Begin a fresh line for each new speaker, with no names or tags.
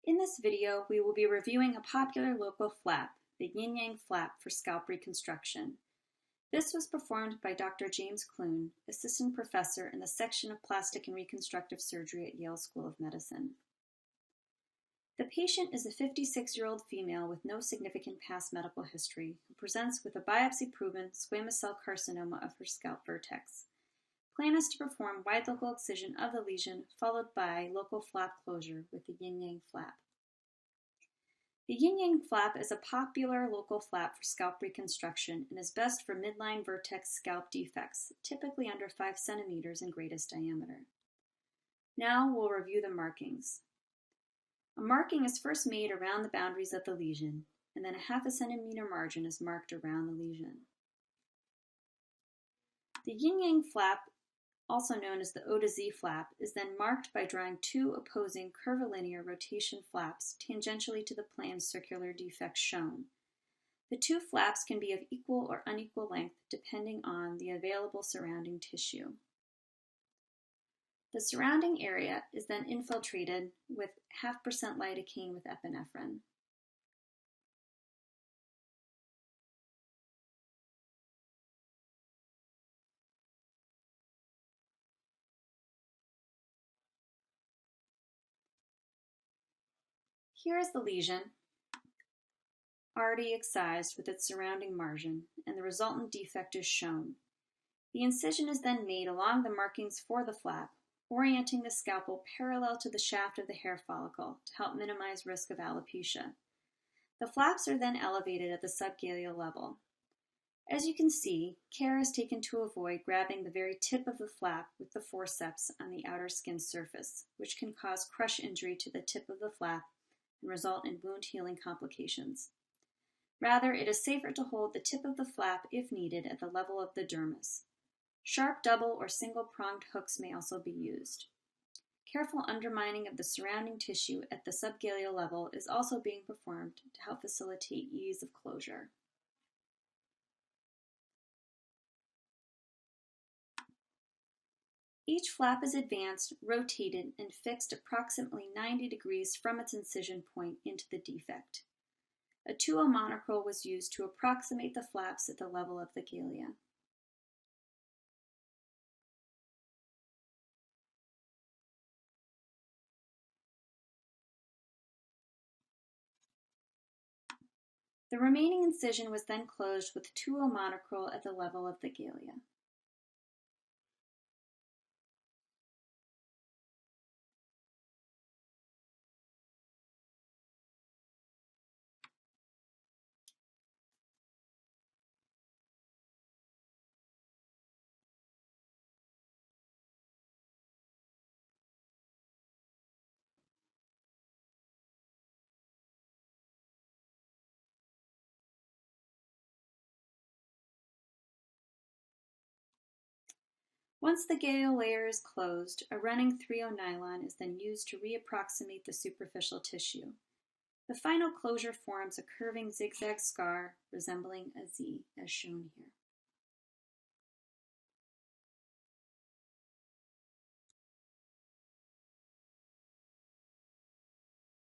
In this video, we will be reviewing a popular local flap, the yin-yang flap for scalp reconstruction. This was performed by Dr. James Clune, assistant professor in the section of plastic and reconstructive surgery at Yale School of Medicine. The patient is a 56-year-old female with no significant past medical history who presents with a biopsy-proven squamous cell carcinoma of her scalp vertex. Plan is to perform wide local excision of the lesion followed by local flap closure with the yin-yang flap. The yin-yang flap is a popular local flap for scalp reconstruction and is best for midline vertex scalp defects, typically under 5 centimeters in greatest diameter. Now we'll review the markings. A marking is first made around the boundaries of the lesion, and then a 0.5 centimeter margin is marked around the lesion. The yin-yang flap, also known as the O to Z flap, is then marked by drawing 2 opposing curvilinear rotation flaps tangentially to the plane circular defects shown. The 2 flaps can be of equal or unequal length depending on the available surrounding tissue. The surrounding area is then infiltrated with 0.5% lidocaine with epinephrine. Here is the lesion, already excised with its surrounding margin, and the resultant defect is shown. The incision is then made along the markings for the flap, orienting the scalpel parallel to the shaft of the hair follicle to help minimize risk of alopecia. The flaps are then elevated at the subgaleal level. As you can see, care is taken to avoid grabbing the very tip of the flap with the forceps on the outer skin surface, which can cause crush injury to the tip of the flap and result in wound healing complications. Rather, it is safer to hold the tip of the flap if needed at the level of the dermis. Sharp double or single-pronged hooks may also be used. Careful undermining of the surrounding tissue at the subgaleal level is also being performed to help facilitate ease of closure. Each flap is advanced, rotated, and fixed approximately 90 degrees from its incision point into the defect. A 2O monochrome was used to approximate the flaps at the level of the galea. The remaining incision was then closed with 2O monochrome at the level of the galea. Once the gale layer is closed, a running 3O nylon is then used to reapproximate the superficial tissue. The final closure forms a curving zigzag scar resembling a Z, as shown here.